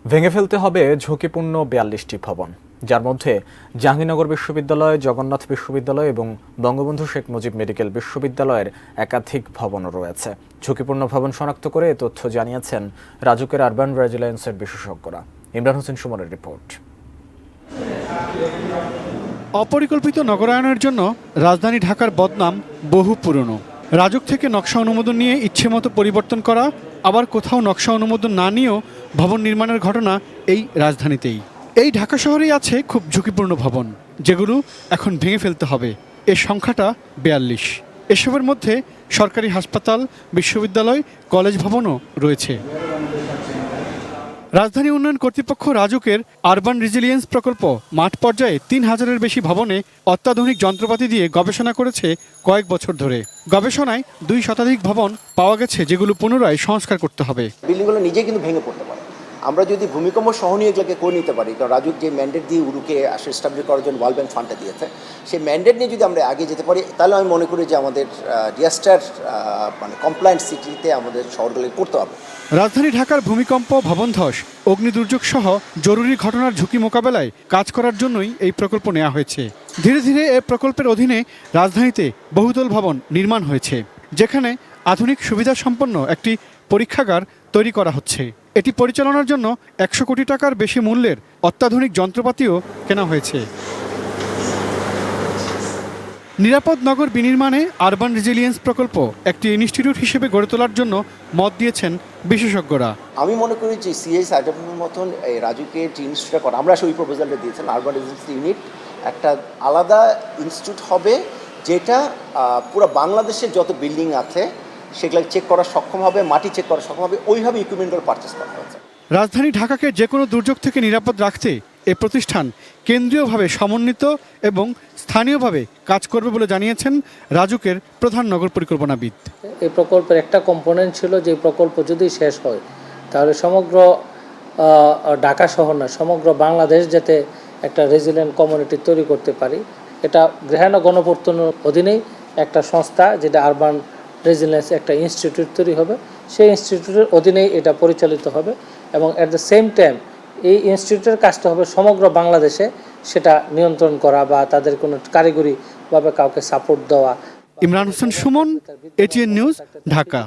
ভেঙে ফেলতে হবে ঝুঁকিপূর্ণ ৪২টি ভবন, যার মধ্যে জাহাঙ্গীরনগর বিশ্ববিদ্যালয়, জগন্নাথ বিশ্ববিদ্যালয় এবং বঙ্গবন্ধু শেখ মুজিব মেডিকেল বিশ্ববিদ্যালয়ের একাধিক ভবনও রয়েছে। ঝুঁকিপূর্ণ ভবন শনাক্ত করে এ তথ্য জানিয়েছেন রাজুকের আরবান রেজিলিয়েন্সের বিশেষজ্ঞরা। ইমরান হোসেন সুমনের রিপোর্ট। অপরিকল্পিত নগরায়নের জন্য রাজধানী ঢাকার বদনাম বহু পুরনো। রাজুক থেকে নকশা অনুমোদন নিয়ে ইচ্ছেমতো পরিবর্তন করা, আবার কোথাও নকশা অনুমোদন না নিয়েও ভবন নির্মাণের ঘটনা এই রাজধানীতেই। এই ঢাকা শহরেই আছে খুব ঝুঁকিপূর্ণ ভবন, যেগুলো এখন ভেঙে ফেলতে হবে। এর সংখ্যাটা ৪২। এসবের মধ্যে সরকারি হাসপাতাল, বিশ্ববিদ্যালয়, কলেজ ভবনও রয়েছে। রাজধানী উন্নয়ন কর্তৃপক্ষ রাজুকের আরবান রেজিলিয়েন্স প্রকল্প মাঠ পর্যায়ে ৩,০০০-এর বেশি ভবনে অত্যাধুনিক যন্ত্রপাতি দিয়ে গবেষণা করেছে কয়েক বছর ধরে। গবেষণায় ২ শতাধিক ভবন পাওয়া গেছে, যেগুলো পুনরায় সংস্কার করতে হবে। বিল্ডিংগুলো নিজে কিন্তু ভেঙে পড়তে পারে। আমরা যদি ভূমিকম্প সহনীয় এগুলোকে করে নিতে পারি, কারণ রাজুক যে ম্যান্ডেট দিয়ে উরুকে এস্টাবলিশ করার জন্য ওয়ার্ল্ড ব্যাংক ফান্ডটা দিয়েছে, সেই ম্যান্ডেট নিয়ে যদি আমরা আগে যেতে পারি, তাহলে আমি মনে করি যে আমাদের ডিজাস্টার কমপ্লায়েন্ট সিটিতে আমাদের শহরগুলোকে করতে হবে। রাজধানী ঢাকার ভূমিকম্প, ভবন ধস, অগ্নি দুর্যোগ সহ জরুরি ঘটনার ঝুঁকি মোকাবেলায় কাজ করার জন্যই এই প্রকল্প নেওয়া হয়েছে। ধীরে ধীরে এই প্রকল্পের অধীনে রাজধানীতে বহুতল ভবন নির্মাণ হয়েছে, যেখানে আধুনিক সুবিধা সম্পন্ন একটি পরীক্ষাগার তৈরি করা হচ্ছে। এটি পরিচালনার জন্য ১০০ কোটি টাকার বেশি মূল্যের অত্যাধুনিক যন্ত্রপাতিও কেনা হয়েছে। নিরাপদ নগর বিনির্মাণে আরবান রেজিলিয়েন্স প্রকল্প একটি ইনস্টিটিউট হিসেবে গড়ে তোলার জন্য মত দিয়েছেন বিশেষজ্ঞরা। আমি মনে করি যে সিএস আইডব্লিউর মতন এই রাজুকে যে ইনস্টিটিউটটা করা, আমরা ওই প্রপোজালটা দিয়েছেন, আরবান রেজিলিয়েন্স ইউনিট একটা আলাদা ইনস্টিটিউট হবে, যেটা পুরো বাংলাদেশের যত বিল্ডিং আছে সেগুলো চেক করা সক্ষম হবে, মাটি চেক করা সক্ষম হবে, ওইভাবে ইকুইপমেন্টগুলো পারচেস করা হয়েছে। রাজধানী ঢাকাকে যে কোনো দুর্যোগ থেকে নিরাপদ রাখতে এ প্রতিষ্ঠান কেন্দ্রীয়ভাবে সমন্বিত এবং স্থানীয়ভাবে কাজ করবে বলে জানিয়েছেন রাজুকের প্রধান নগর পরিকল্পনাবিদ। এই প্রকল্পের একটা কম্পোনেন্ট ছিল যে প্রকল্প যদি শেষ হয় তাহলে সমগ্র ঢাকা শহর না, সমগ্র বাংলাদেশ যাতে একটা রেজিলিয়েন্ট কমিউনিটি তৈরি করতে পারি। এটা গৃহায়ণ গণপূর্তনের অধীনেই একটা সংস্থা, যেটা আরবান রেজিলিয়েন্স একটা ইনস্টিটিউট তৈরি হবে, সেই ইনস্টিটিউটের অধীনেই এটা পরিচালিত হবে এবং অ্যাট দ্য সেম টাইম এই ইনস্টিটিউটের কাজটা হবে সমগ্র বাংলাদেশে সেটা নিয়ন্ত্রণ করা বা তাদের কোনো কারিগরিভাবে কাউকে সাপোর্ট দেওয়া। Imran Hossain Suman, ATN news, Dhaka.